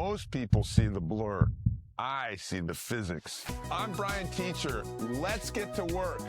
Most people see the blur. I see the physics. I'm Brian Teacher. Let's get to work.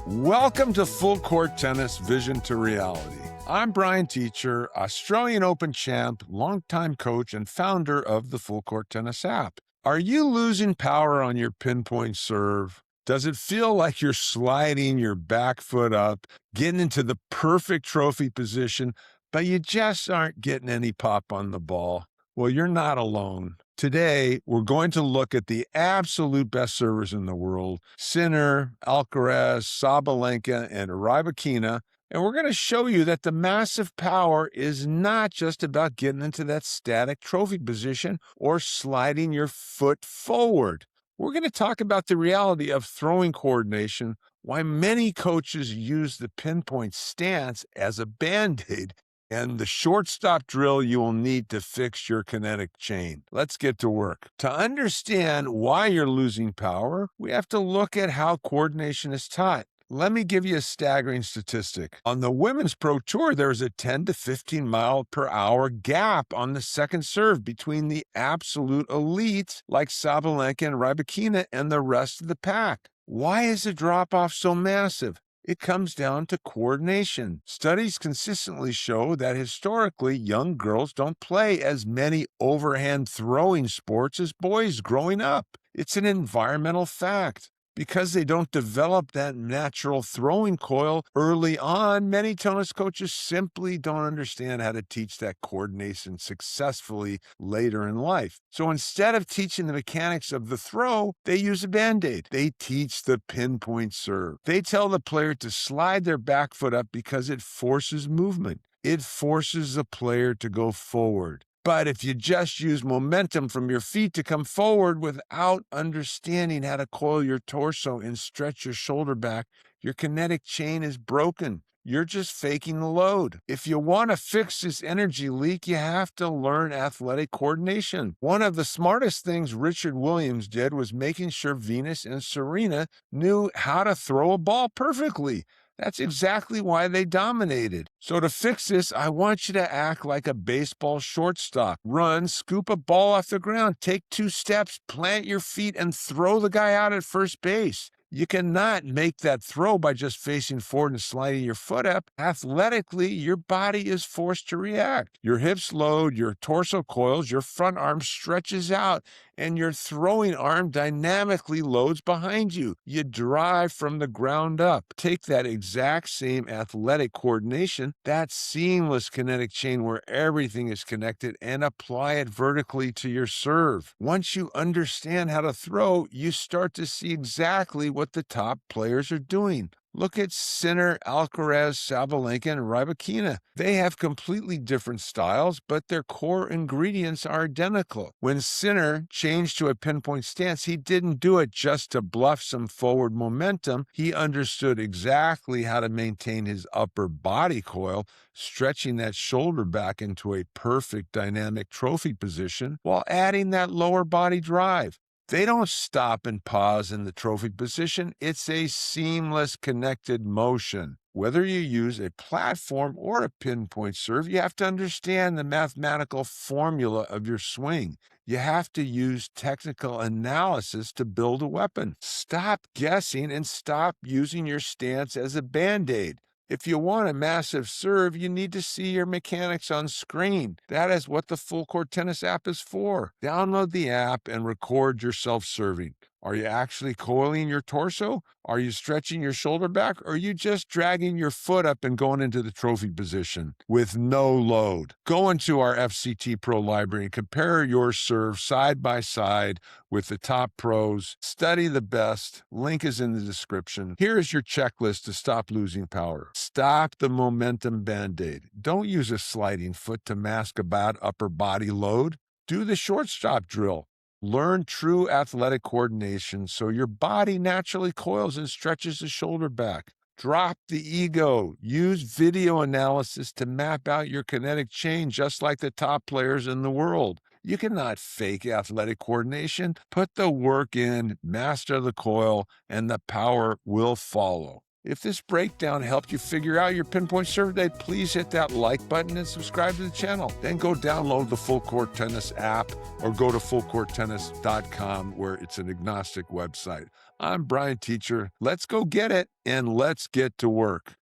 Welcome to Full Court Tennis Vision to Reality. I'm Brian Teacher, Australian Open champ, longtime coach, and founder of the Full Court Tennis app. Are you losing power on your pinpoint serve? Does it feel like you're sliding your back foot up, getting into the perfect trophy position, but you just aren't getting any pop on the ball? Well, you're not alone. Today, we're going to look at the absolute best servers in the world, Sinner, Alcaraz, Sabalenka, and Rybakina, and we're going to show you that the massive power is not just about getting into that static trophy position or sliding your foot forward. We're going to talk about the reality of throwing coordination, why many coaches use the pinpoint stance as a Band-Aid, and the shortstop drill you will need to fix your kinetic chain. Let's get to work. To understand why you're losing power, we have to look at how coordination is taught. Let me give you a staggering statistic. On the Women's Pro Tour, there's a 10 to 15 mile per hour gap on the second serve between the absolute elites like Sabalenka and Rybakina and the rest of the pack. Why is the drop-off so massive? It comes down to coordination. Studies consistently show that historically, young girls don't play as many overhand throwing sports as boys growing up. It's an environmental fact. Because they don't develop that natural throwing coil early on, many tennis coaches simply don't understand how to teach that coordination successfully later in life. So instead of teaching the mechanics of the throw, they use a Band-Aid. They teach the pinpoint serve. They tell the player to slide their back foot up because it forces movement. It forces the player to go forward. But if you just use momentum from your feet to come forward without understanding how to coil your torso and stretch your shoulder back, your kinetic chain is broken. You're just faking the load. If you want to fix this energy leak, you have to learn athletic coordination. One of the smartest things Richard Williams did was making sure Venus and Serena knew how to throw a ball perfectly. That's exactly why they dominated. So to fix this, I want you to act like a baseball shortstop. Run, scoop a ball off the ground, take 2 steps, plant your feet, and throw the guy out at first base. You cannot make that throw by just facing forward and sliding your foot up. Athletically, your body is forced to react. Your hips load, your torso coils, your front arm stretches out, and your throwing arm dynamically loads behind you. You drive from the ground up. Take that exact same athletic coordination, that seamless kinetic chain where everything is connected, and apply it vertically to your serve. Once you understand how to throw, you start to see exactly what the top players are doing. Look at Sinner, Alcaraz, Sabalenka, and Rybakina. They have completely different styles, but their core ingredients are identical. When Sinner changed to a pinpoint stance, he didn't do it just to bluff some forward momentum. He understood exactly how to maintain his upper body coil, stretching that shoulder back into a perfect dynamic trophy position while adding that lower body drive. They don't stop and pause in the trophy position. It's a seamless connected motion. Whether you use a platform or a pinpoint serve, you have to understand the mathematical formula of your swing. You have to use technical analysis to build a weapon. Stop guessing and stop using your stance as a Band-Aid. If you want a massive serve, you need to see your mechanics on screen. That is what the Full Court Tennis app is for. Download the app and record yourself serving. Are you actually coiling your torso? Are you stretching your shoulder back? Or are you just dragging your foot up and going into the trophy position with no load? Go into our FCT Pro library and compare your serve side by side with the top pros. Study the best. Link is in the description. Here is your checklist to stop losing power. Stop the momentum Band-Aid. Don't use a sliding foot to mask a bad upper body load. Do the shortstop drill. Learn true athletic coordination so your body naturally coils and stretches the shoulder back. Drop the ego. Use video analysis to map out your kinetic chain just like the top players in the world. You cannot fake athletic coordination. Put the work in, master the coil, and the power will follow. If this breakdown helped you figure out your Pinpoint serve day, please hit that like button and subscribe to the channel. Then go download the Full Court Tennis app or go to fullcourttennis.com, where it's an agnostic website. I'm Brian Teacher. Let's go get it, and let's get to work.